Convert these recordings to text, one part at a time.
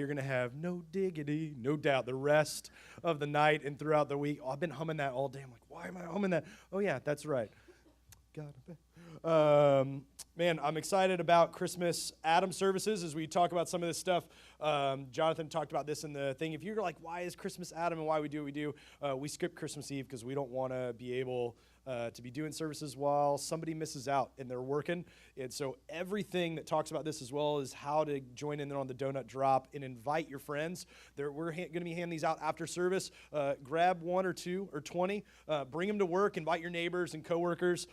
you're going to have no diggity, no doubt, the rest of the night and throughout the week. Oh, I've been humming that all day. I'm like, why am I humming that? Oh, yeah, that's right. Man, I'm excited about Christmas Adam services as we talk about some of this stuff. Jonathan talked about this in the thing. If you're like, why is Christmas Adam and why we do what we do, we skip Christmas Eve because we don't want to be able to be doing services while somebody misses out and they're working. And so everything that talks about this as well is how to join in there on the donut drop and invite your friends. We're going to be handing these out after service. Grab 1 or 2 or 20. Bring them to work. Invite your neighbors and coworkers.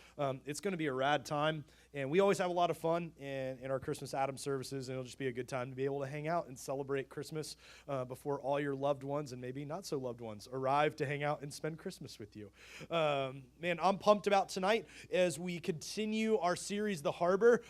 It's going to be a rad time. And we always have a lot of fun in our Christmas Adam services, and it'll just be a good time to be able to hang out and celebrate Christmas before all your loved ones and maybe not so loved ones arrive to hang out and spend Christmas with you. Man, I'm pumped about tonight as we continue our series, The Harbor.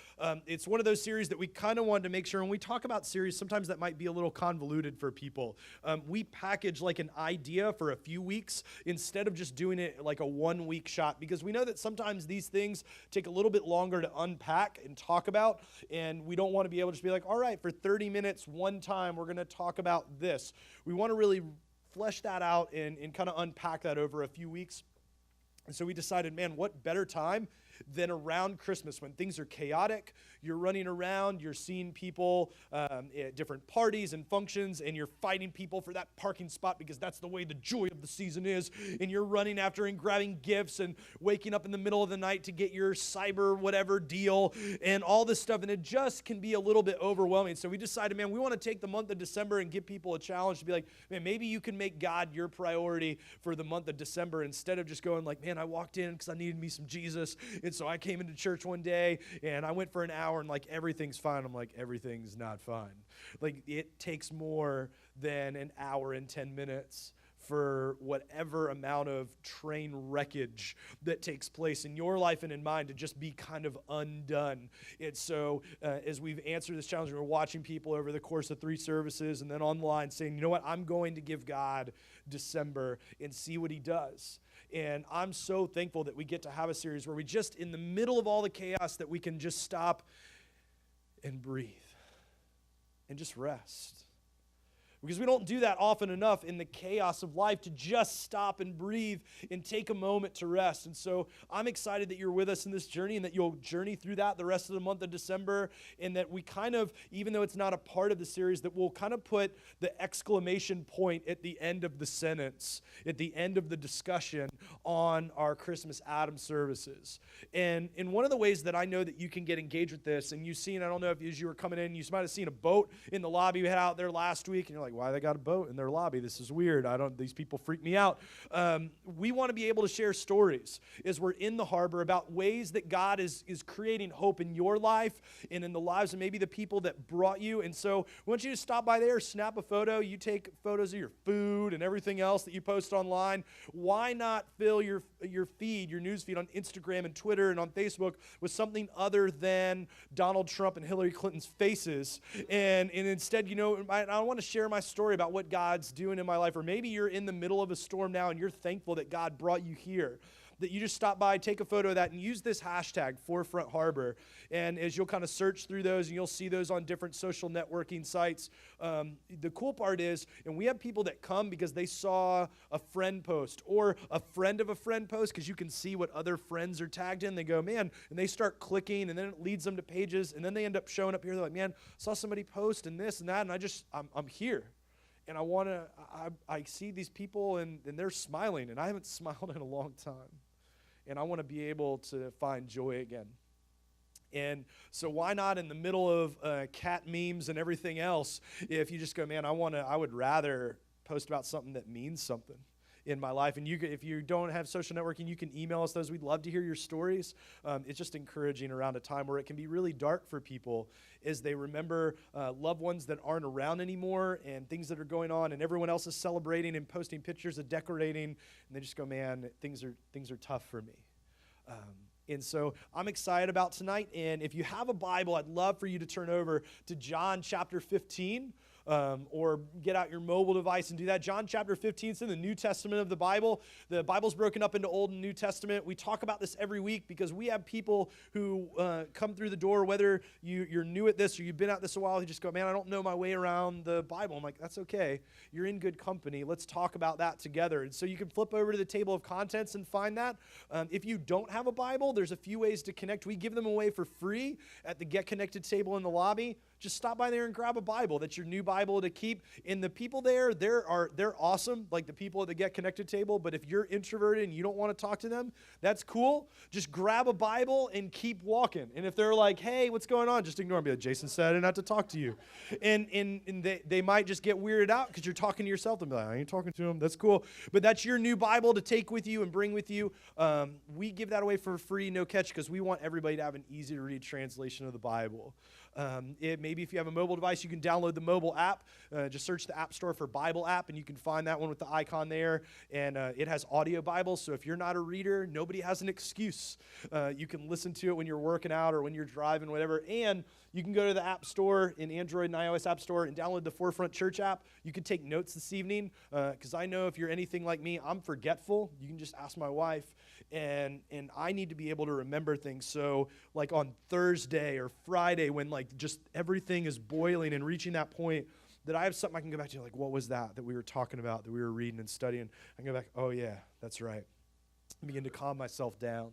It's one of those series that we kind of wanted to make sure, when we talk about series, sometimes that might be a little convoluted for people. We package like an idea for a few weeks instead of just doing it like a 1-week shot, because we know that sometimes these things take a little bit longer to unpack and talk about, and we don't want to be able to just be like, all right, for 30 minutes one time we're going to talk about this. We want to really flesh that out and kind of unpack that over a few weeks. And so we decided, man, what better time than around Christmas when things are chaotic, you're running around, you're seeing people at different parties and functions, and you're fighting people for that parking spot because that's the way the joy of the season is, and you're running after and grabbing gifts and waking up in the middle of the night to get your cyber whatever deal and all this stuff, and it just can be a little bit overwhelming. So we decided, man, we want to take the month of December and give people a challenge to be like, man, maybe you can make God your priority for the month of December instead of just going like, man, I walked in because I needed me some Jesus, and so I came into church one day and I went for an hour and like everything's fine. I'm like, everything's not fine. Like, it takes more than an hour and 10 minutes for whatever amount of train wreckage that takes place in your life and in mine to just be kind of undone. And so as we've answered this challenge, we're watching people over the course of 3 services and then online saying, you know what, I'm going to give God December and see what he does. And I'm so thankful that we get to have a series where we just, in the middle of all the chaos, that we can just stop and breathe and just rest. Because we don't do that often enough in the chaos of life, to just stop and breathe and take a moment to rest. And so I'm excited that you're with us in this journey and that you'll journey through that the rest of the month of December, and that we kind of, even though it's not a part of the series, that we'll kind of put the exclamation point at the end of the sentence, at the end of the discussion on our Christmas Adam services. And in one of the ways that I know that you can get engaged with this, and you've seen, I don't know if as you were coming in, you might have seen a boat in the lobby. We had out there last week, and you're like, why they got a boat in their lobby? This is weird. These people freak me out. We want to be able to share stories as we're in the harbor about ways that God is creating hope in your life and in the lives of maybe the people that brought you. And so we want you to stop by there, snap a photo. You take photos of your food and everything else that you post online. Why not fill your feed, your news feed on Instagram and Twitter and on Facebook with something other than Donald Trump and Hillary Clinton's faces? And instead, I want to share my story about what God's doing in my life. Or maybe you're in the middle of a storm now and you're thankful that God brought you here, that you just stop by, take a photo of that, and use this hashtag, Forefront Harbor. And as you'll kind of search through those, and you'll see those on different social networking sites. The cool part is, and we have people that come because they saw a friend post or a friend of a friend post, because you can see what other friends are tagged in. They go, man, and they start clicking, and then it leads them to pages, and then they end up showing up here. They're like, man, saw somebody post and this and that, and I'm here. And I see these people, and they're smiling, and I haven't smiled in a long time. And I want to be able to find joy again. And so why not in the middle of cat memes and everything else, if you just go, man, I would rather post about something that means something in my life. And if you don't have social networking, you can email us those. We'd love to hear your stories. It's just encouraging around a time where it can be really dark for people as they remember loved ones that aren't around anymore and things that are going on, and everyone else is celebrating and posting pictures of decorating, and they just go, man, things are tough for me. And so I'm excited about tonight. And if you have a Bible, I'd love for you to turn over to John chapter 15. or get out your mobile device and do that. John chapter 15 is in the New Testament of the Bible. The Bible's broken up into Old and New Testament. We talk about this every week because we have people who come through the door, whether you're new at this or you've been at this a while, who just go, man, I don't know my way around the Bible. I'm like, that's okay. You're in good company. Let's talk about that together. And so you can flip over to the table of contents and find that. If you don't have a Bible, there's a few ways to connect. We give them away for free at the Get Connected table in the lobby. Just stop by there and grab a Bible. That's your new Bible to keep. And the people there, they're awesome, like the people at the Get Connected table. But if you're introverted and you don't want to talk to them, that's cool. Just grab a Bible and keep walking. And if they're like, hey, what's going on? Just ignore them. Be like, Jason said not to talk to you. And they might just get weirded out because you're talking to yourself. And be like, I ain't talking to them. That's cool. But that's your new Bible to take with you and bring with you. We give that away for free, no catch, because we want everybody to have an easy-to-read translation of the Bible. Maybe if you have a mobile device, you can download the mobile app. Just search the App Store for Bible app, and you can find that one with the icon there. And it has audio Bibles, so if you're not a reader, nobody has an excuse. You can listen to it when you're working out or when you're driving, whatever. And you can go to the App Store in Android and iOS App Store and download the Forefront Church app. You can take notes this evening, because I know if you're anything like me, I'm forgetful. You can just ask my wife. And I need to be able to remember things. So like on Thursday or Friday when like just everything is boiling and reaching that point that I have something I can go back to, like, what was that we were talking about, that we were reading and studying? I can go back, oh yeah, that's right. Begin to calm myself down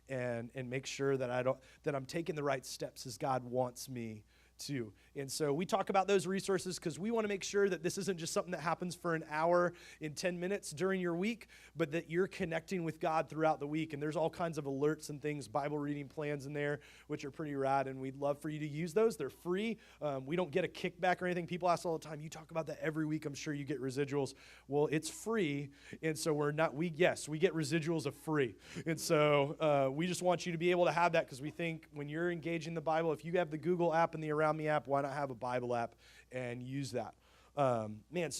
and make sure that I'm taking the right steps as God wants me to. And so we talk about those resources because we want to make sure that this isn't just something that happens for an hour in 10 minutes during your week, but that you're connecting with God throughout the week. And there's all kinds of alerts and things, Bible reading plans in there, which are pretty rad, and we'd love for you to use those. They're free. We don't get a kickback or anything. People ask all the time, you talk about that every week. I'm sure you get residuals. Well, it's free, and so we get residuals of free. And so we just want you to be able to have that because we think when you're engaging the Bible, if you have the Google app and the Around Me app, why not have a Bible app and use that? So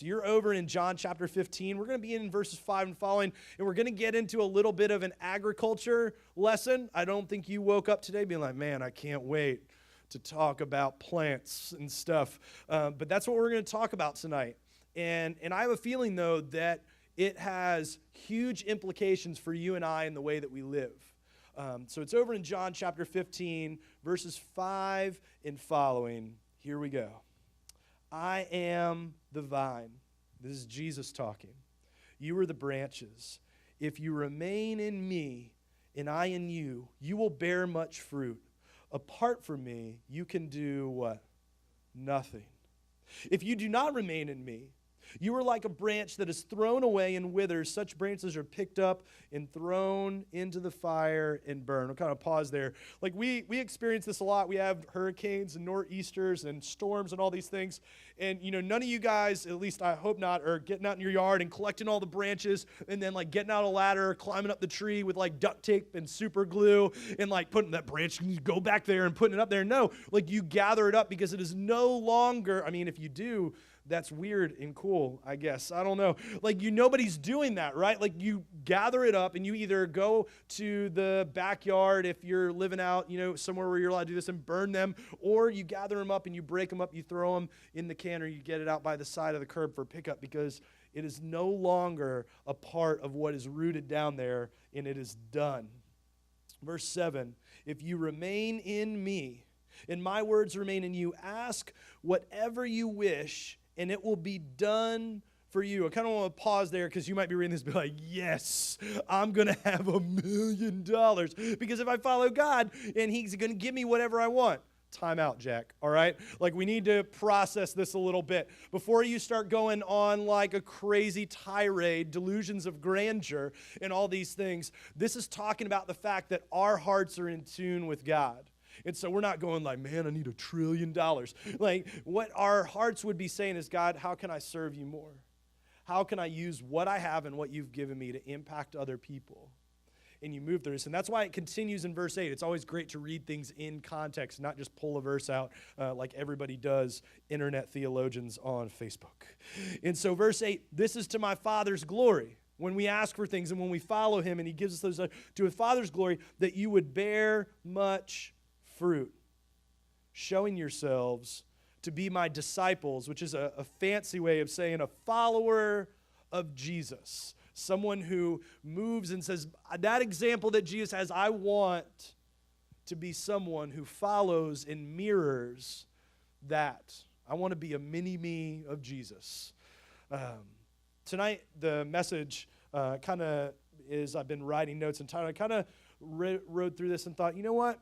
you're over in John chapter 15. We're going to be in verses 5 and following, and we're going to get into a little bit of an agriculture lesson. I don't think you woke up today being like, man, I can't wait to talk about plants and stuff. But that's what we're going to talk about tonight. And I have a feeling, though, that it has huge implications for you and I in the way that we live. So it's over in John chapter 15, verses 5 and following. Here we go. I am the vine. This is Jesus talking. You are the branches. If you remain in me and I in you, you will bear much fruit. Apart from me, you can do what? Nothing. If you do not remain in me, you are like a branch that is thrown away and withers. Such branches are picked up and thrown into the fire and burned. I'll kind of pause there. Like we experience this a lot. We have hurricanes and nor'easters and storms and all these things. And, none of you guys, at least I hope not, are getting out in your yard and collecting all the branches and then like getting out a ladder, climbing up the tree with like duct tape and super glue and like putting that branch, and you go back there and putting it up there. No, like you gather it up because it is no longer, if you do, that's weird and cool, I guess. I don't know. Like nobody's doing that, right? Like you gather it up and you either go to the backyard if you're living out, somewhere where you're allowed to do this and burn them, or you gather them up and you break them up, you throw them in the can, or you get it out by the side of the curb for pickup because it is no longer a part of what is rooted down there and it is done. Verse 7, if you remain in me and my words remain in you, ask whatever you wish and it will be done for you. I kind of want to pause there because you might be reading this and be like, yes, I'm going to have $1 million because if I follow God and he's going to give me whatever I want. Time out, Jack, all right? Like we need to process this a little bit. Before you start going on like a crazy tirade, delusions of grandeur and all these things, this is talking about the fact that our hearts are in tune with God. And so we're not going like, man, I need $1 trillion. Like what our hearts would be saying is, God, how can I serve you more? How can I use what I have and what you've given me to impact other people? And you move through this. And that's why it continues in verse 8. It's always great to read things in context, not just pull a verse out like everybody does, internet theologians on Facebook. And so verse 8, this is to my Father's glory. When we ask for things and when we follow him and he gives us those to his Father's glory, that you would bear much fruit, showing yourselves to be my disciples, which is a fancy way of saying a follower of Jesus. Someone who moves and says, that example that Jesus has, I want to be someone who follows and mirrors that. I want to be a mini-me of Jesus. Tonight, the message kind of is, I've been writing notes and I kind of rode through this and thought, you know what?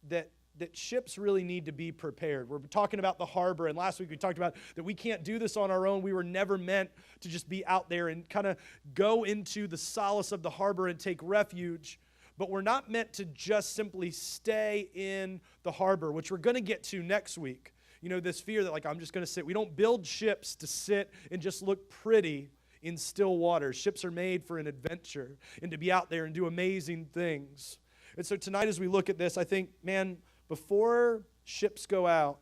That ships really need to be prepared. We're talking about the harbor, and last week we talked about that we can't do this on our own. We were never meant to just be out there and kind of go into the solace of the harbor and take refuge. But we're not meant to just simply stay in the harbor, which we're going to get to next week. You know, this fear that like I'm just going to sit. We don't build ships to sit and just look pretty in still waters. Ships are made for an adventure and to be out there and do amazing things. And so tonight as we look at this, I think, man, before ships go out,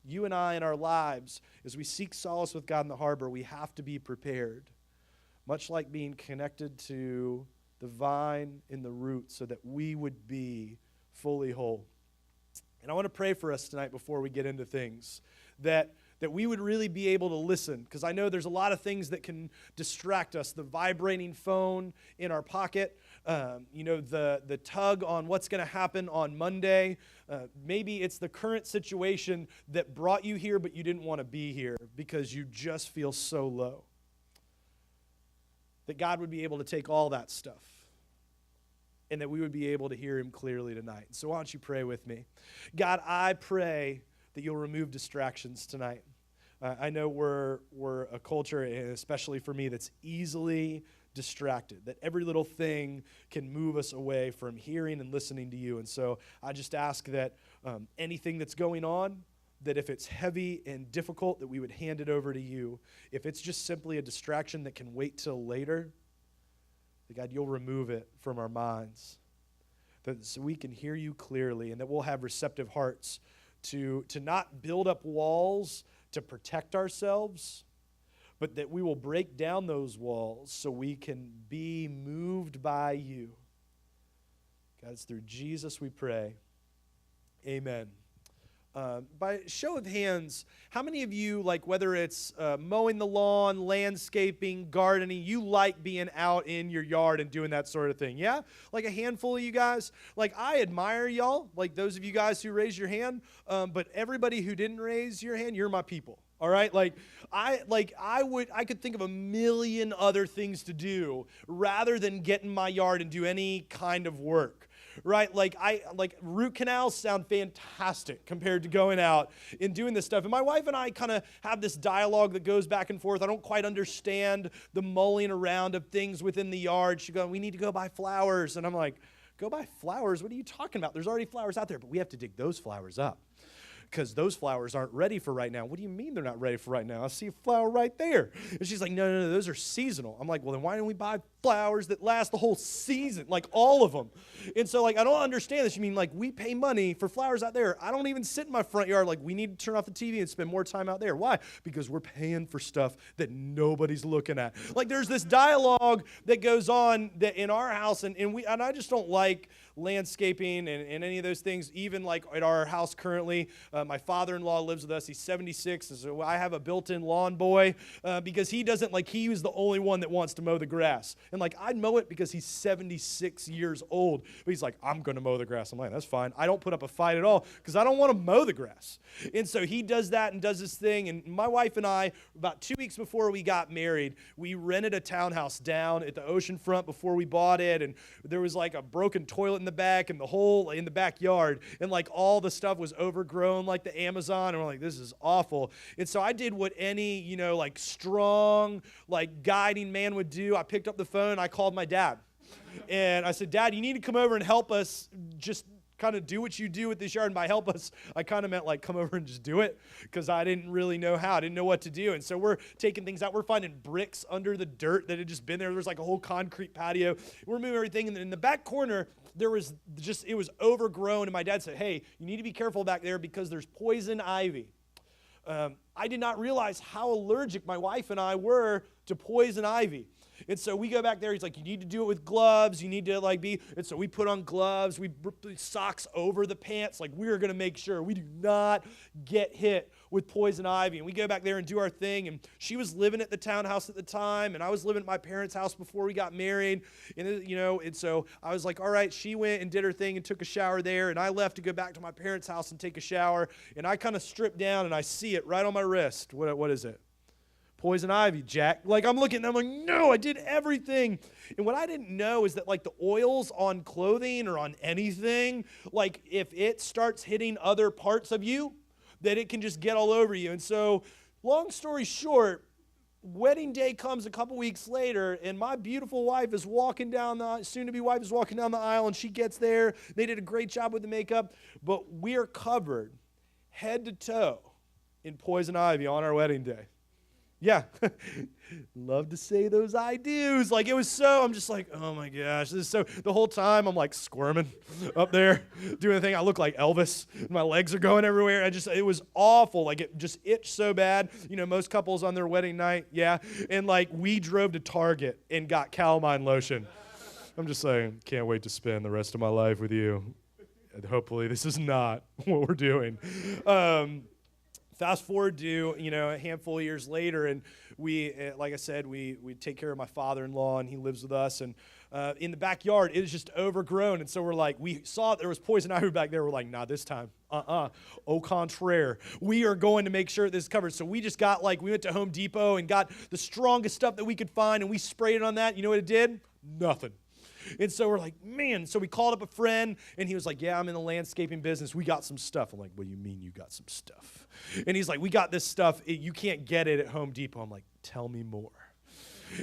you and I in our lives, as we seek solace with God in the harbor, we have to be prepared. Much like being connected to the vine in the root so that we would be fully whole. And I want to pray for us tonight before we get into things, that we would really be able to listen, because I know there's a lot of things that can distract us. The vibrating phone in our pocket, the tug on what's going to happen on Monday. Maybe it's the current situation that brought you here, but you didn't want to be here because you just feel so low. That God would be able to take all that stuff and that we would be able to hear him clearly tonight. So why don't you pray with me? God, I pray that you'll remove distractions tonight. I know we're a culture, and especially for me, that's easily distracted, that every little thing can move us away from hearing and listening to you. And so I just ask that anything that's going on, that if it's heavy and difficult, that we would hand it over to you. If it's just simply a distraction that can wait till later, that God, you'll remove it from our minds, that so we can hear you clearly, and that we'll have receptive hearts to not build up walls to protect ourselves, but that we will break down those walls so we can be moved by you. God, it's through Jesus we pray. Amen. By show of hands, how many of you, like whether it's mowing the lawn, landscaping, gardening, you like being out in your yard and doing that sort of thing? Yeah? Like a handful of you guys? Like I admire y'all, like those of you guys who raised your hand, but everybody who didn't raise your hand, you're my people. All right, I could think of a million other things to do rather than get in my yard and do any kind of work. Right, root canals sound fantastic compared to going out and doing this stuff. And my wife and I kind of have this dialogue that goes back and forth. I don't quite understand the mulling around of things within the yard. She goes, "We need to go buy flowers," and I'm like, "Go buy flowers? What are you talking about? There's already flowers out there, but we have to dig those flowers up, because those flowers aren't ready for right now." "What do you mean they're not ready for right now? I see a flower right there." And she's like, no, those are seasonal. I'm like, well, then why don't we buy flowers that last the whole season, like all of them? And so, I don't understand this. You mean, we pay money for flowers out there. I don't even sit in my front yard. We need to turn off the TV and spend more time out there. Why? Because we're paying for stuff that nobody's looking at. There's this dialogue that goes on that in our house, and I just don't like landscaping and any of those things. Even at our house currently, my father-in-law lives with us. He's 76, so I have a built-in lawn boy because he doesn't, he was the only one that wants to mow the grass. And I'd mow it because he's 76 years old. But he's like, "I'm going to mow the grass." I'm like, "That's fine." I don't put up a fight at all because I don't want to mow the grass. And so he does that and does this thing. And my wife and I, about 2 weeks before we got married, we rented a townhouse down at the ocean front before we bought it. And there was a broken toilet in the back and the hole in the backyard. And all the stuff was overgrown like the Amazon. And we're like, this is awful. And so I did what any, strong, guiding man would do. I picked up the phone. I called my dad. And I said, "Dad, you need to come over and help us just kind of do what you do with this yard." And by help us, I kind of meant come over and just do it, because I didn't really know how. I didn't know what to do. And so we're taking things out. We're finding bricks under the dirt that had just been there. There was a whole concrete patio. We're moving everything. And then in the back corner, it was overgrown. And my dad said, "Hey, you need to be careful back there because there's poison ivy." I did not realize how allergic my wife and I were to poison ivy. And so we go back there. He's like, you need to do it with gloves. You need to and so we put on gloves. We put socks over the pants. Like, we are going to make sure we do not get hit with poison ivy. And we go back there and do our thing. And she was living at the townhouse at the time, and I was living at my parents' house before we got married. And, and so I was like, all right, she went and did her thing and took a shower there. And I left to go back to my parents' house and take a shower. And I kind of stripped down, and I see it right on my wrist. What is it? Poison ivy, Jack. Like, I'm looking and I'm like, no, I did everything. And what I didn't know is that, like, the oils on clothing or on anything, like, if it starts hitting other parts of you, that it can just get all over you. And so, long story short, wedding day comes a couple weeks later, and my beautiful wife is walking down soon-to-be wife is walking down the aisle, and she gets there. They did a great job with the makeup, but we are covered head to toe in poison ivy on our wedding day. Yeah, love to say those I do's. Like, it was so, I'm just like, oh my gosh, this is so, the whole time I'm like squirming up there, doing the thing. I look like Elvis. My legs are going everywhere. It was awful. Like, it just itched so bad. Most couples on their wedding night, yeah. And like, we drove to Target and got calamine lotion. I'm just saying, can't wait to spend the rest of my life with you. And hopefully this is not what we're doing. Fast forward to, a handful of years later, and we, like I said, we take care of my father-in-law, and he lives with us, and in the backyard, it is just overgrown, and so we're like, we saw there was poison ivy back there, we're like, nah, this time, au contraire, we are going to make sure this is covered. So we just got, we went to Home Depot and got the strongest stuff that we could find, and we sprayed it on that. You know what it did? Nothing. And so we're like, man. So we called up a friend, and he was like, yeah, I'm in the landscaping business. We got some stuff. I'm like, what do you mean you got some stuff? And he's like, we got this stuff. You can't get it at Home Depot. I'm like, tell me more.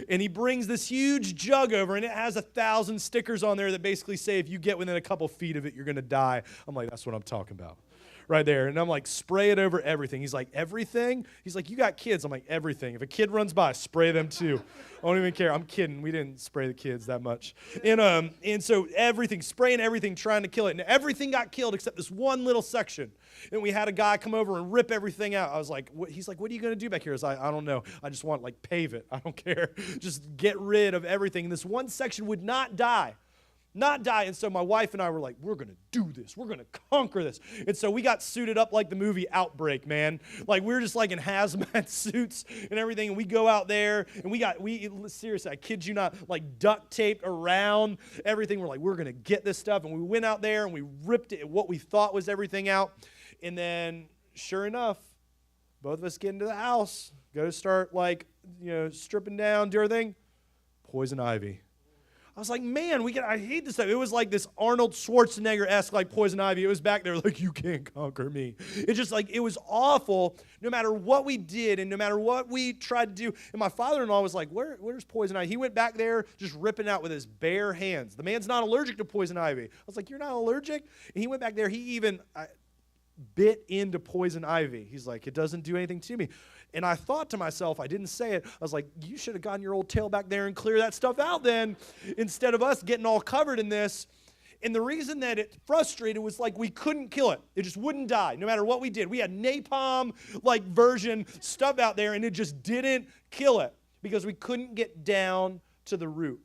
And he brings this huge jug over, and it has 1,000 stickers on there that basically say if you get within a couple feet of it, you're going to die. I'm like, that's what I'm talking about. Right there. And I'm like, spray it over everything. He's like, everything? He's like, you got kids. I'm like, everything. If a kid runs by, spray them too. I don't even care. I'm kidding. We didn't spray the kids that much. And so everything, spraying everything, trying to kill it. And everything got killed except this one little section. And we had a guy come over and rip everything out. I was like, he's like, what are you going to do back here? I was like, I don't know. I just want, pave it. I don't care. Just get rid of everything. And this one section would not die. And so my wife and I were like, we're going to do this. We're going to conquer this. And so we got suited up like the movie Outbreak, man. Like, we were just in hazmat suits and everything. And we go out there, and seriously, I kid you not, duct taped around everything. We're like, we're going to get this stuff. And we went out there and we ripped it, what we thought was everything out. And then, sure enough, both of us get into the house, go to start stripping down, do everything. Poison ivy. I was like, man, I hate this stuff. It was like this Arnold Schwarzenegger-esque poison ivy. It was back there like, you can't conquer me. It just it was awful no matter what we did and no matter what we tried to do. And my father-in-law was like, where's poison ivy? He went back there just ripping out with his bare hands. The man's not allergic to poison ivy. I was like, you're not allergic? And he went back there. He even bit into poison ivy. He's like, it doesn't do anything to me. And I thought to myself, I didn't say it, I was like, you should have gotten your old tail back there and clear that stuff out then, instead of us getting all covered in this. And the reason that it frustrated was we couldn't kill it. It just wouldn't die, no matter what we did. We had napalm version stuff out there, and it just didn't kill it because we couldn't get down to the root.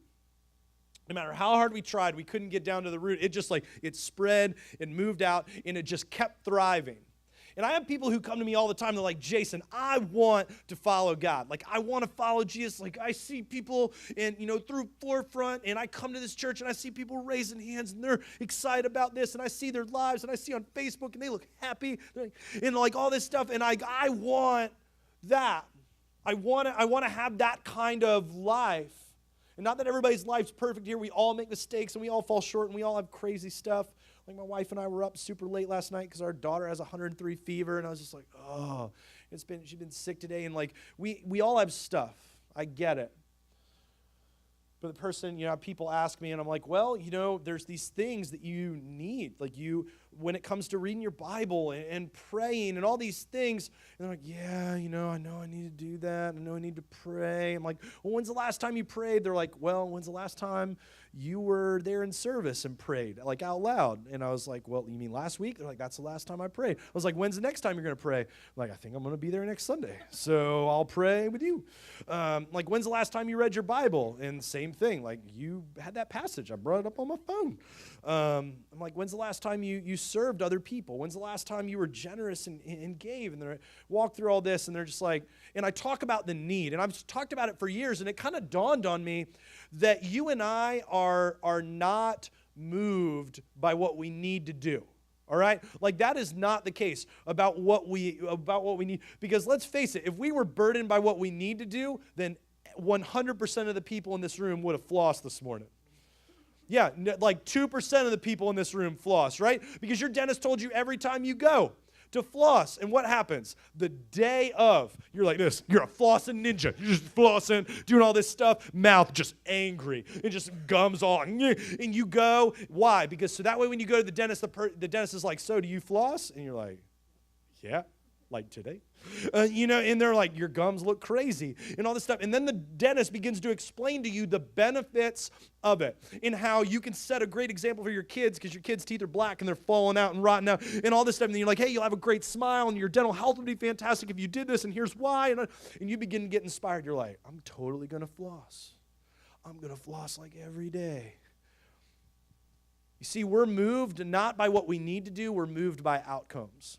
No matter how hard we tried, we couldn't get down to the root. It just it spread and moved out, and it just kept thriving. And I have people who come to me all the time. They're like, Jason, I want to follow God. I want to follow Jesus. I see people through Forefront, and I come to this church, and I see people raising hands, and they're excited about this, and I see their lives, and I see on Facebook, and they look happy, and all this stuff, and I want that. I want to have that kind of life. And not that everybody's life's perfect here. We all make mistakes, and we all fall short, and we all have crazy stuff. My wife and I were up super late last night because our daughter has 103 fever, and I was just like, oh, she's been sick today, and we all have stuff. I get it. But the person, people ask me, and I'm like, well, there's these things that you need. when it comes to reading your Bible and praying and all these things. And they're like, yeah, I know I need to do that. I know I need to pray. I'm like, well, when's the last time you prayed? They're like, well, when's the last time you were there in service and prayed, like out loud? And I was like, well, you mean last week? They're like, that's the last time I prayed. I was like, when's the next time you're going to pray? I'm like, I think I'm going to be there next Sunday, so I'll pray with you. Like, when's the last time you read your Bible? And same thing, like, you had that passage. I brought it up on my phone. I'm like, when's the last time you served other people? When's the last time you were generous and gave? And they walk through all this, and they're just like, and I talk about the need, and I've talked about it for years, and it kind of dawned on me that you and I are not moved by what we need to do. All right? Like, that is not the case about what we need. Because let's face it, if we were burdened by what we need to do, then 100% of the people in this room would have flossed this morning. Yeah, like 2% of the people in this room floss, right? Because your dentist told you every time you go to floss. And what happens? The day of, you're like this. You're a flossing ninja. You're just flossing, doing all this stuff. Mouth just angry. It just gums all. And you go. Why? Because so that way when you go to the dentist, the dentist is like, so do you floss? And you're like, yeah. Like today, and they're like, your gums look crazy and all this stuff. And then the dentist begins to explain to you the benefits of it and how you can set a great example for your kids because your kids' teeth are black and they're falling out and rotting out and all this stuff. And then you're like, hey, you'll have a great smile and your dental health would be fantastic if you did this, and here's why. And you begin to get inspired. You're like, I'm totally going to floss. I'm going to floss like every day. You see, we're moved not by what we need to do. We're moved by outcomes.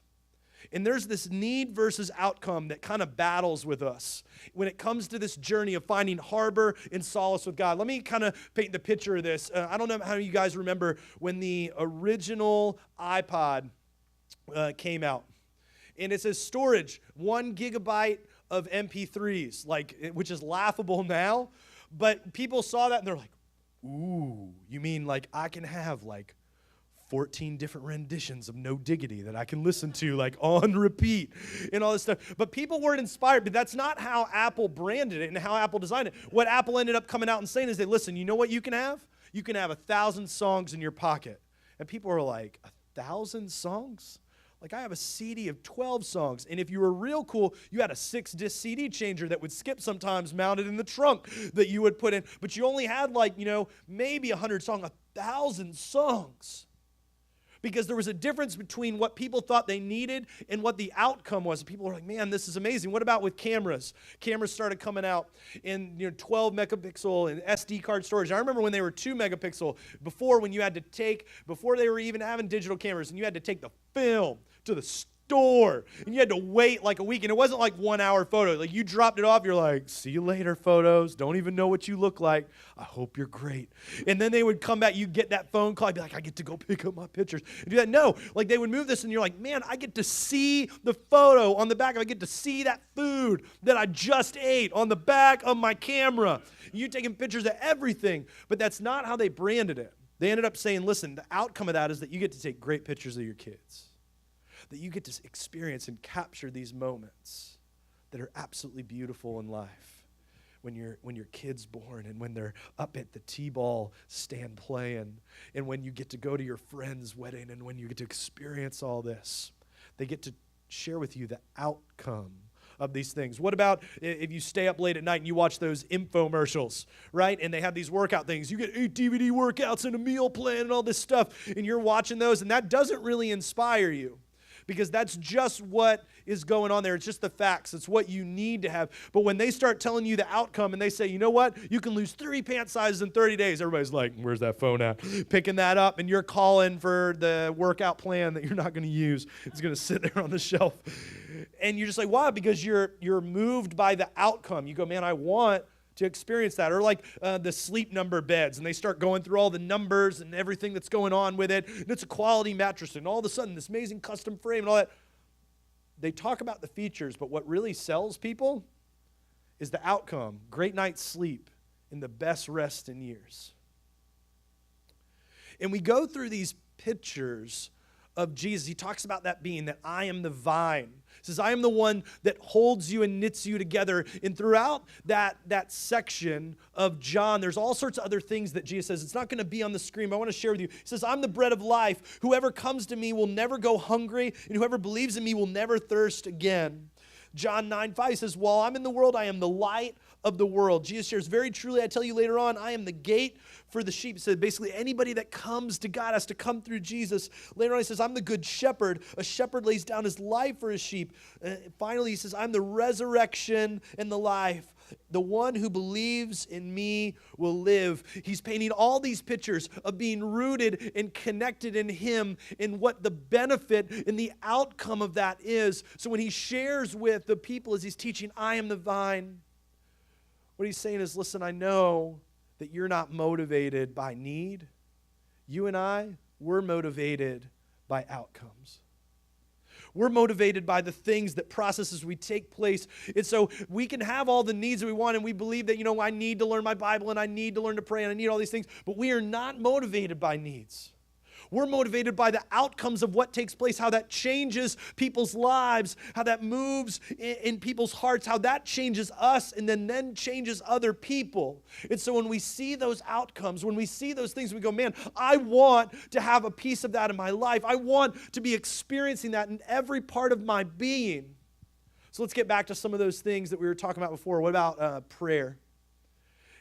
And there's this need versus outcome that kind of battles with us when it comes to this journey of finding harbor and solace with God. Let me kind of paint the picture of this. I don't know how you guys remember when the original iPod came out. And it says storage, 1 gigabyte of MP3s, which is laughable now. But people saw that and they're like, ooh, you mean like I can have 14 different renditions of No Diggity that I can listen to on repeat and all this stuff. But people weren't inspired, but that's not how Apple branded it and how Apple designed it. What Apple ended up coming out and saying is listen, you know what you can have? You can have 1,000 songs in your pocket. And people are like, 1,000 songs? Like, I have a CD of 12 songs, and if you were real cool, you had a 6-disc CD changer that would skip sometimes mounted in the trunk that you would put in, but you only had maybe 100 songs, 1,000 songs. Because there was a difference between what people thought they needed and what the outcome was. People were like, man, this is amazing. What about with cameras? Cameras started coming out in 12 megapixel and SD card storage. I remember when they were 2 megapixel, before they were even having digital cameras, and you had to take the film to the store, and you had to wait a week, and it wasn't 1 hour photo. You dropped it off, you're like, see you later, photos. Don't even know what you look like. I hope you're great. And then they would come back, you'd get that phone call, I'd be like, I get to go pick up my pictures. And do that. No, they would move this, and you're like, man, I get to see the photo on the back. I get to see that food that I just ate on the back of my camera. You taking pictures of everything, but that's not how they branded it. They ended up saying, listen, the outcome of that is that you get to take great pictures of your kids. That you get to experience and capture these moments that are absolutely beautiful in life. When your kid's born, and when they're up at the T-ball stand playing, and when you get to go to your friend's wedding, and when you get to experience all this. They get to share with you the outcome of these things. What about if you stay up late at night and you watch those infomercials, right? And they have these workout things. You get 8 DVD workouts and a meal plan and all this stuff, and you're watching those, and that doesn't really inspire you. Because that's just what is going on there. It's just the facts. It's what you need to have. But when they start telling you the outcome and they say, you know what? You can lose 3 pant sizes in 30 days. Everybody's like, where's that phone at? Picking that up, and you're calling for the workout plan that you're not going to use. It's going to sit there on the shelf. And you're just like, why? Because you're moved by the outcome. You go, man, I want to experience that. Or the Sleep Number beds, and they start going through all the numbers and everything that's going on with it, and it's a quality mattress, and all of a sudden this amazing custom frame and all that. They talk about the features, but what really sells people is the outcome. Great night's sleep and the best rest in years. And we go through these pictures of Jesus, he talks about that being that I am the vine. He says, I am the one that holds you and knits you together. And throughout that section of John, there's all sorts of other things that Jesus says. It's not going to be on the screen, but I want to share with you. He says, I'm the bread of life. Whoever comes to me will never go hungry, and whoever believes in me will never thirst again. John 9:5 says, while I'm in the world, I am the light of the world. Jesus shares, very truly, I tell you later on, I am the gate for the sheep. He said, basically, anybody that comes to God has to come through Jesus. Later on, he says, I'm the good shepherd. A shepherd lays down his life for his sheep. Finally, he says, I'm the resurrection and the life. The one who believes in me will live. He's painting all these pictures of being rooted and connected in him and what the benefit and the outcome of that is. So when he shares with the people as he's teaching, I am the vine, what he's saying is, listen, I know that you're not motivated by need. You and I, we're motivated by outcomes. We're motivated by the things, that processes we take place. And so we can have all the needs that we want, and we believe that, I need to learn my Bible, and I need to learn to pray, and I need all these things. But we are not motivated by needs. We're motivated by the outcomes of what takes place, how that changes people's lives, how that moves in people's hearts, how that changes us and then changes other people. And so when we see those outcomes, when we see those things, we go, man, I want to have a piece of that in my life. I want to be experiencing that in every part of my being. So let's get back to some of those things that we were talking about before. What about prayer?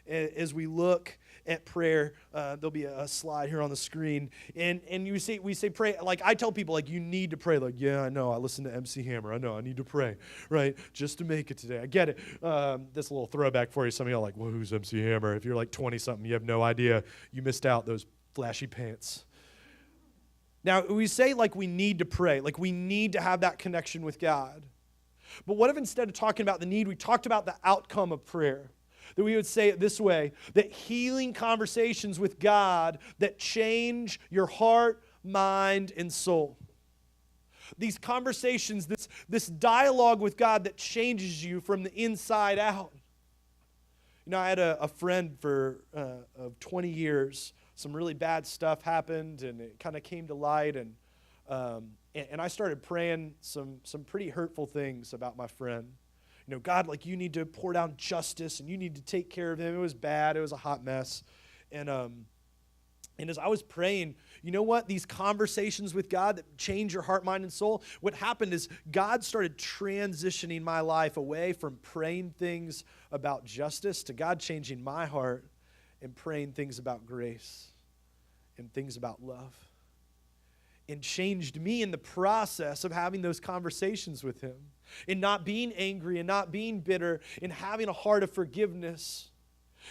As we look at prayer, there'll be a slide here on the screen, and we say pray. Like I tell people, like, you need to pray. Like, yeah, I know. I listen to MC Hammer. I know. I need to pray, right, just to make it today. I get it. This little throwback for you. Some of y'all are like, well, who's MC Hammer? If you're like 20-something, you have no idea. You missed out those flashy pants. Now, we say like we need to pray, like we need to have that connection with God. But what if instead of talking about the need, we talked about the outcome of prayer? That we would say it this way, that healing conversations with God that change your heart, mind, and soul. These conversations, this dialogue with God that changes you from the inside out. I had a friend of 20 years. Some really bad stuff happened, and it kind of came to light, and I started praying some pretty hurtful things about my friend. God, like, you need to pour down justice, and you need to take care of him. It was bad. It was a hot mess. And as I was praying, you know what? These conversations with God that change your heart, mind, and soul, what happened is God started transitioning my life away from praying things about justice to God changing my heart and praying things about grace and things about love. And changed me in the process of having those conversations with him, and not being angry and not being bitter, and having a heart of forgiveness.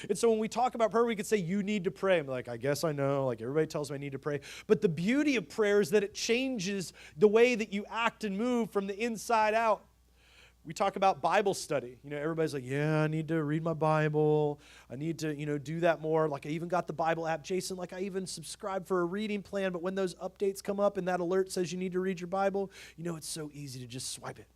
And so when we talk about prayer, we could say, you need to pray. I'm like, I guess I know. Like, everybody tells me I need to pray. But the beauty of prayer is that it changes the way that you act and move from the inside out. We talk about Bible study. Everybody's like, yeah, I need to read my Bible. I need to, do that more. Like, I even got the Bible app. Jason, like, I even subscribe for a reading plan, but when those updates come up and that alert says you need to read your Bible, it's so easy to just swipe it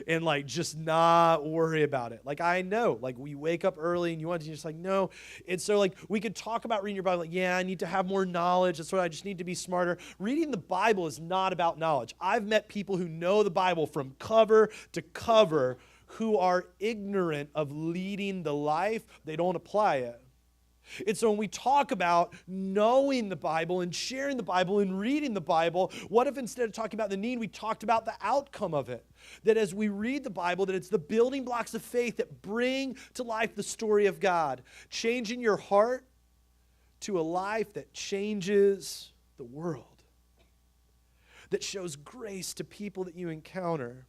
and, like, just not worry about it. Like, I know, like, we wake up early and you want to just, like, no. And so, like, we could talk about reading your Bible. Like, yeah, I need to have more knowledge. That's what I just need to be smarter. Reading the Bible is not about knowledge. I've met people who know the Bible from cover to cover who are ignorant of leading the life. They don't apply it. And so when we talk about knowing the Bible and sharing the Bible and reading the Bible, what if instead of talking about the need, we talked about the outcome of it? That as we read the Bible, that it's the building blocks of faith that bring to life the story of God, changing your heart to a life that changes the world, that shows grace to people that you encounter.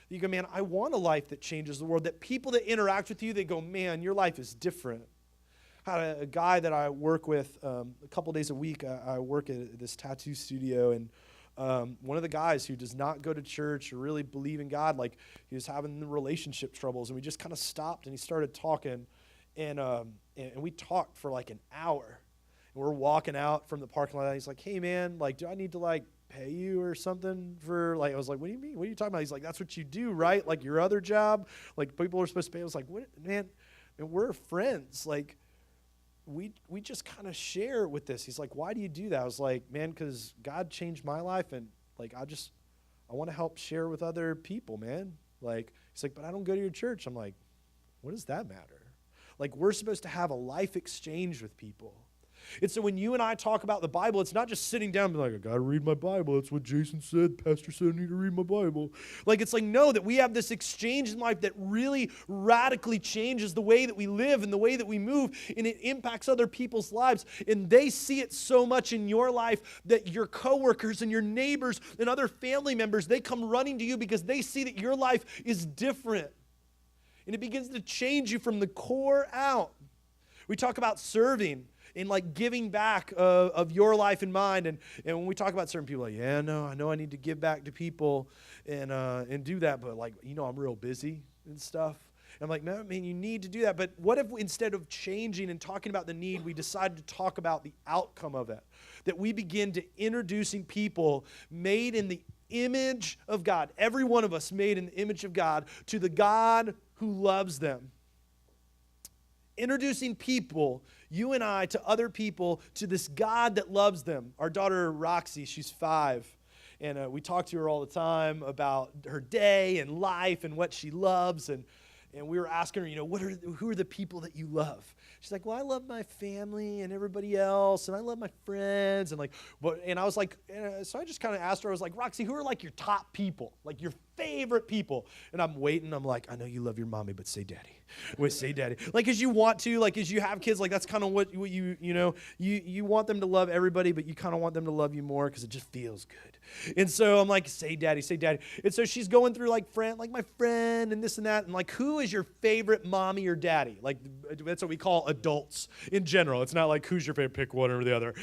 You go, man, I want a life that changes the world, that people that interact with you, they go, man, your life is different. I had a guy that I work with a couple days a week. I work at this tattoo studio, and one of the guys who does not go to church or really believe in God, like, he was having relationship troubles, and we just kind of stopped, and he started talking, and we talked for like an hour. And we're walking out from the parking lot, and he's like, hey, man, like, do I need to, like, pay you or something for, like, I was like, what do you mean? What are you talking about? He's like, that's what you do, right? Like, your other job, like, people are supposed to pay. I was like, what, man, we're friends. Like, we just kind of share with this. He's like, why do you do that? I was like, man, because God changed my life, and like I want to help share with other people, man. Like, he's like, but I don't go to your church. I'm like, what does that matter? Like, we're supposed to have a life exchange with people. And so when you and I talk about the Bible, it's not just sitting down and be like, I got to read my Bible. That's what Jason said. Pastor said I need to read my Bible. Like, it's like, no, that we have this exchange in life that really radically changes the way that we live and the way that we move, and it impacts other people's lives. And they see it so much in your life that your coworkers and your neighbors and other family members, they come running to you because they see that your life is different. And it begins to change you from the core out. We talk about serving and like giving back of your life and mine. And when we talk about certain people, like, yeah, no, I know I need to give back to people and do that, but like, I'm real busy and stuff. And I'm like, no, man, you need to do that. But what if instead of changing and talking about the need, we decide to talk about the outcome of it? That we begin to introducing people made in the image of God, every one of us made in the image of God, to the God who loves them. Introducing people, you and I, to other people, to this God that loves them. Our daughter, Roxy, she's 5, and we talk to her all the time about her day and life and what she loves, and we were asking her, who are the people that you love? She's like, well, I love my family and everybody else, and I love my friends, and I was like, so I just kind of asked her, I was like, Roxy, who are like your top people, like your favorite people? And I'm waiting, I'm like, I know you love your mommy, but say daddy. Wait, say daddy. Like, as you want to, like, as you have kids, like, that's kind of what you want them to love everybody, but you kind of want them to love you more because it just feels good. And so I'm like, say daddy, say daddy. And so she's going through like my friend and this and that, and like, who is your favorite mommy or daddy? Like, that's what we call adults in general. It's not like who's your favorite, pick one or the other.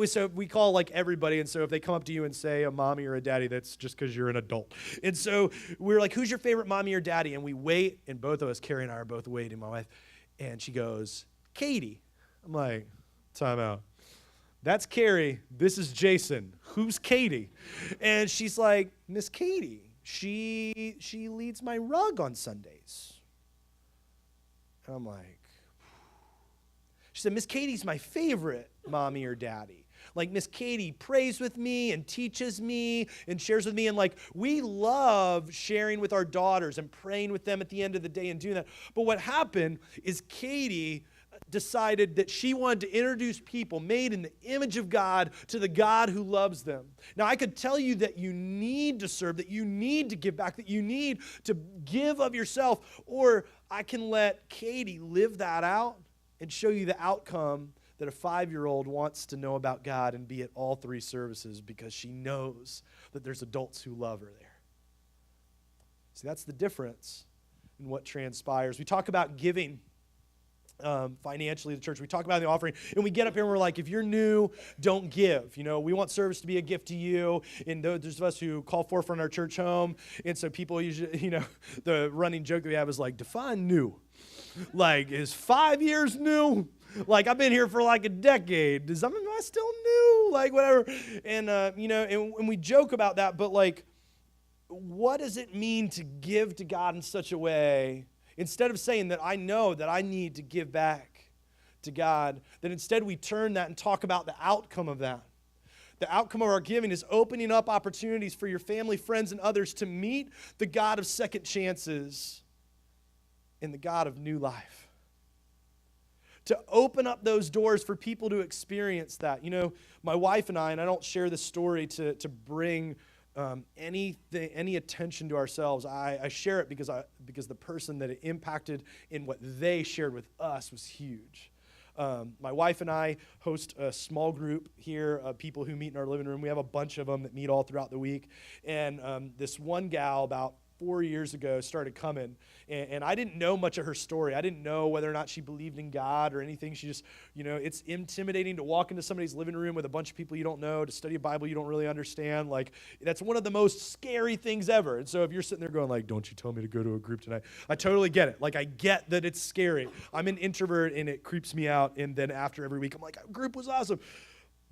So we call like everybody, and so if they come up to you and say a mommy or a daddy, that's just because you're an adult. And so we're like, who's your favorite mommy or daddy? And we wait, and both of us, Carrie and I, are both waiting, my wife, and she goes, Katie. I'm like, time out. That's Carrie. This is Jason. Who's Katie? And she's like, Miss Katie. She leads my rug on Sundays. And I'm like, she said, Miss Katie's my favorite mommy or daddy. Like, Miss Katie prays with me and teaches me and shares with me. And like, we love sharing with our daughters and praying with them at the end of the day and doing that. But what happened is Katie decided that she wanted to introduce people made in the image of God to the God who loves them. Now, I could tell you that you need to serve, that you need to give back, that you need to give of yourself, or I can let Katie live that out and show you the outcome that a 5-year-old wants to know about God and be at all 3 services because she knows that there's adults who love her there. See, that's the difference in what transpires. We talk about giving financially to the church. We talk about the offering, and we get up here and we're like, if you're new, don't give. We want service to be a gift to you. And those of us who call Forefront our church home, and so people usually, the running joke that we have is like, define new. Like, is 5 years new? Like, I've been here for like a decade. Am I still new? Like, whatever. And, and we joke about that, but like, what does it mean to give to God in such a way, instead of saying that I know that I need to give back to God, that instead we turn that and talk about the outcome of that. The outcome of our giving is opening up opportunities for your family, friends, and others to meet the God of second chances and the God of new life. To open up those doors for people to experience that. My wife and I don't share this story to bring any attention to ourselves. I share it because the person that it impacted in what they shared with us was huge. My wife and I host a small group here of people who meet in our living room. We have a bunch of them that meet all throughout the week. And this one gal about 4 years ago started coming, and I didn't know much of her story. I didn't know whether or not she believed in God or anything. She just, it's intimidating to walk into somebody's living room with a bunch of people you don't know, to study a Bible you don't really understand. Like, that's one of the most scary things ever. And so if you're sitting there going like, don't you tell me to go to a group tonight, I totally get it. Like, I get that it's scary. I'm an introvert and it creeps me out, and then after every week I'm like, group was awesome.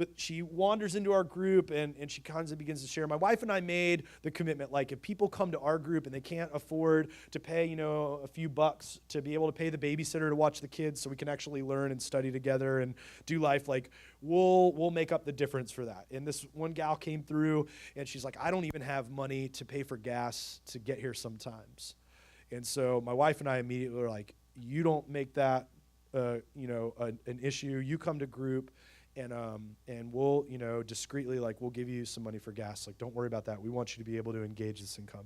But she wanders into our group, and she kind of begins to share. My wife and I made the commitment, like, if people come to our group and they can't afford to pay, a few bucks to be able to pay the babysitter to watch the kids so we can actually learn and study together and do life, like, we'll make up the difference for that. And this one gal came through, and she's like, I don't even have money to pay for gas to get here sometimes. And so my wife and I immediately were like, you don't make that, an issue. You come to group. And we'll, discreetly, like, we'll give you some money for gas. Like, don't worry about that. We want you to be able to engage this income.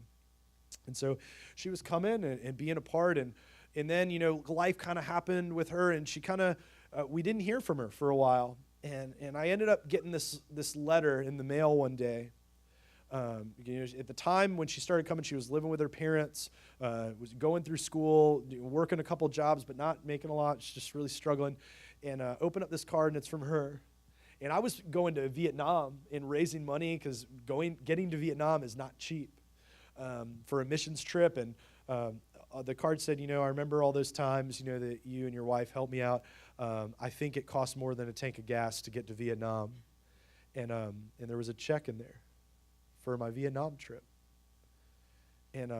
And so she was coming and being a part. And then, life kind of happened with her. And she kind of, we didn't hear from her for a while. And I ended up getting this letter in the mail one day. At the time when she started coming, she was living with her parents, was going through school, working a couple jobs, but not making a lot. She's just really struggling. And open up this card, and it's from her. And I was going to Vietnam and raising money because getting to Vietnam is not cheap for a missions trip. And the card said, I remember all those times, that you and your wife helped me out. I think it cost more than a tank of gas to get to Vietnam. And there was a check in there for my Vietnam trip. And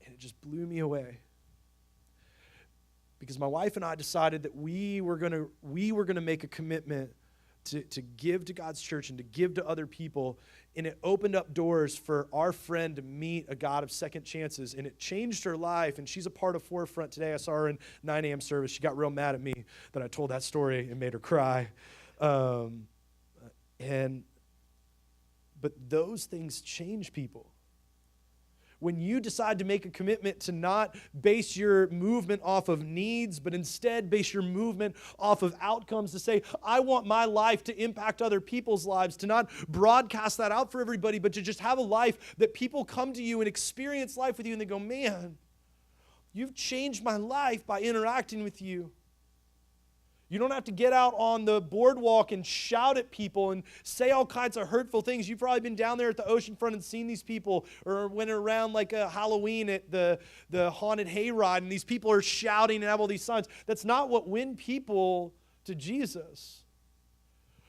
it just blew me away. Because my wife and I decided that we were gonna make a commitment to give to God's church and to give to other people, and it opened up doors for our friend to meet a God of second chances, and it changed her life, and she's a part of Forefront today. I saw her in 9 a.m. service. She got real mad at me that I told that story and made her cry. But those things change people. When you decide to make a commitment to not base your movement off of needs, but instead base your movement off of outcomes, to say, I want my life to impact other people's lives, to not broadcast that out for everybody, but to just have a life that people come to you and experience life with you, and they go, man, you've changed my life by interacting with you. You don't have to get out on the boardwalk and shout at people and say all kinds of hurtful things. You've probably been down there at the oceanfront and seen these people, or went around like a Halloween at the haunted hayride, and these people are shouting and have all these signs. That's not what wins people to Jesus.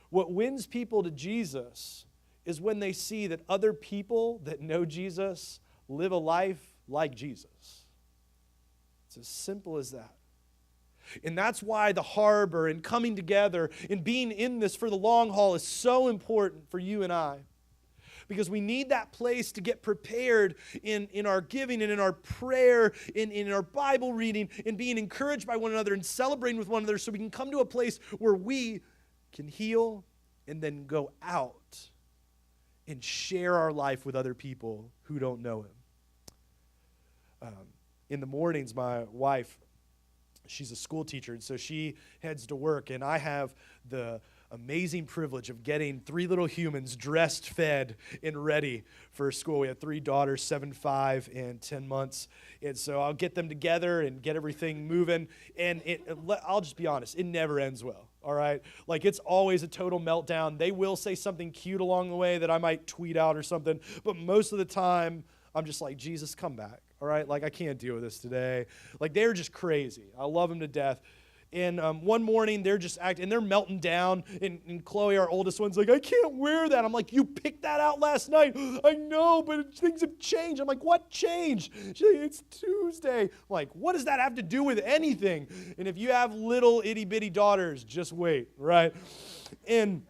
What wins people to Jesus is when they see that other people that know Jesus live a life like Jesus. It's as simple as that. And that's why the harbor and coming together and being in this for the long haul is so important for you and I. Because we need that place to get prepared in our giving and in our prayer, in our Bible reading, and being encouraged by one another and celebrating with one another, so we can come to a place where we can heal and then go out and share our life with other people who don't know Him. In the mornings, my wife, she's a school teacher, and so she heads to work, and I have the amazing privilege of getting 3 little humans dressed, fed, and ready for school. We have 3 daughters, 7, 5, and 10 months, and so I'll get them together and get everything moving, and I'll just be honest, it never ends well, all right? Like, it's always a total meltdown. They will say something cute along the way that I might tweet out or something, but most of the time, I'm just like, Jesus, come back. All right, like, I can't deal with this today. Like, they're just crazy. I love them to death. And one morning, they're just acting, and they're melting down. And Chloe, our oldest one's like, I can't wear that. I'm like, you picked that out last night. I know, but things have changed. I'm like, what changed? She's like, it's Tuesday. I'm like, what does that have to do with anything? And if you have little itty-bitty daughters, just wait, right? And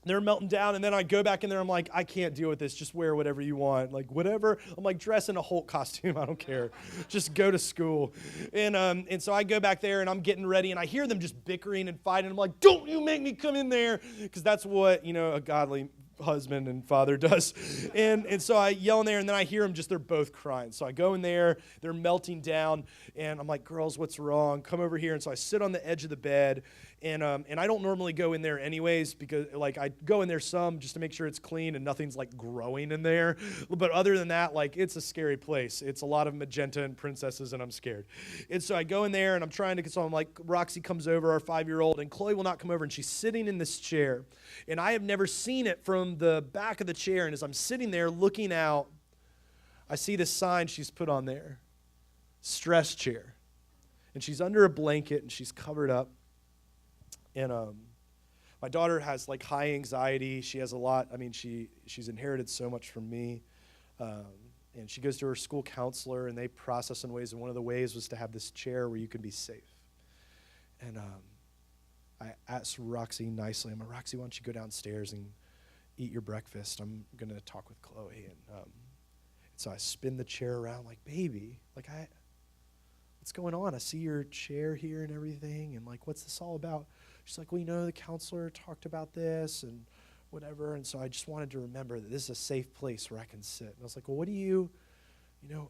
they're melting down, and then I go back in there. I'm like, I can't deal with this. Just wear whatever you want. Like, whatever. I'm like, dress in a Hulk costume. I don't care. Just go to school. And so I go back there, and I'm getting ready, and I hear them just bickering and fighting. I'm like, don't you make me come in there, because that's what, a godly husband and father does. And so I yell in there, and then I hear them they're both crying. So I go in there, they're melting down, and I'm like, girls, what's wrong? Come over here. And so I sit on the edge of the bed, and I don't normally go in there anyways, because like I go in there some just to make sure it's clean and nothing's like growing in there. But other than that, like, it's a scary place. It's a lot of magenta and princesses, and I'm scared. And so I go in there, and I'm trying to console. I'm like, Roxy comes over, our 5-year-old, and Chloe will not come over, and she's sitting in this chair. And I have never seen it from the back of the chair. And as I'm sitting there looking out, I see this sign she's put on there, stress chair. And she's under a blanket, and she's covered up. And my daughter has like high anxiety. She has a lot. I mean, she's inherited so much from me. And she goes to her school counselor, and they process in ways. And one of the ways was to have this chair where you can be safe. And I asked Roxy nicely, I'm like, Roxy, why don't you go downstairs and eat your breakfast? I'm going to talk with Chloe. And so I spin the chair around like, baby, like what's going on? I see your chair here and everything. And like, what's this all about? She's like, well, the counselor talked about this and whatever. And so I just wanted to remember that this is a safe place where I can sit. And I was like, well, what do you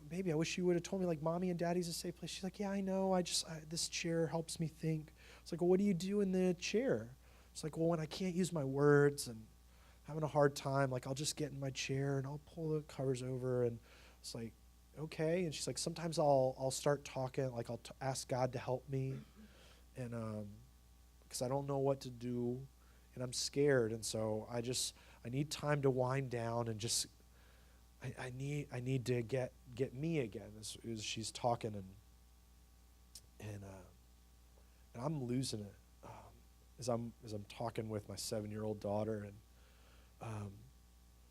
baby, I wish you would have told me like mommy and daddy's a safe place. She's like, yeah, I know. This chair helps me think. It's like, well, what do you do in the chair? It's like, well, when I can't use my words and having a hard time, like I'll just get in my chair and I'll pull the covers over. And it's like, okay. And she's like, sometimes I'll start talking, like I'll ask God to help me. And because I don't know what to do and I'm scared. And so I need time to wind down and just, I need to get me again as she's talking and I'm losing it as I'm talking with my 7-year-old daughter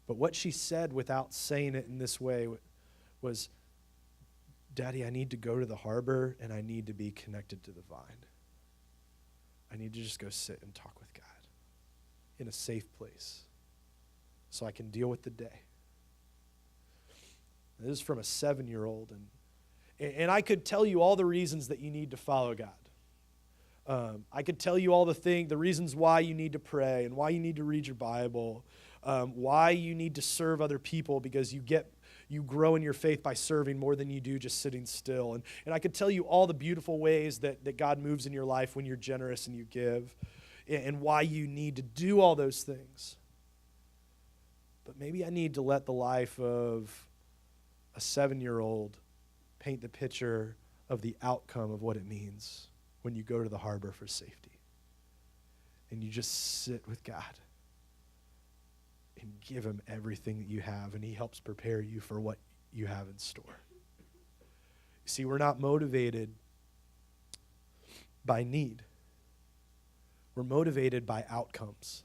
but what she said without saying it in this way was, Daddy, I need to go to the harbor and I need to be connected to the vine. I need to just go sit and talk with God in a safe place so I can deal with the day. This is from a 7-year-old, and I could tell you all the reasons that you need to follow God. I could tell you all the reasons why you need to pray and why you need to read your Bible, why you need to serve other people because you grow in your faith by serving more than you do just sitting still. And I could tell you all the beautiful ways that God moves in your life when you're generous and you give, and why you need to do all those things. But maybe I need to let the life of a 7-year-old paint the picture of the outcome of what it means when you go to the harbor for safety. And you just sit with God and give him everything that you have, and he helps prepare you for what you have in store. You see, we're not motivated by need. We're motivated by outcomes.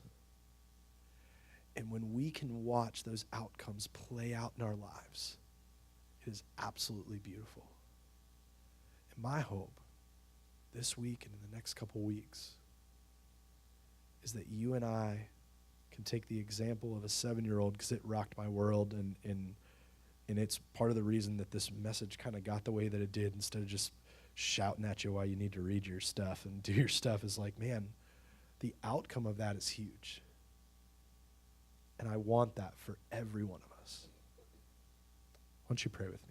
And when we can watch those outcomes play out in our lives, it is absolutely beautiful. And my hope this week and in the next couple weeks is that you and I can take the example of a 7-year-old, because it rocked my world, and it's part of the reason that this message kind of got the way that it did. Instead of just shouting at you why you need to read your stuff and do your stuff, is like, man, the outcome of that is huge. And I want that for every one of us. Why don't you pray with me?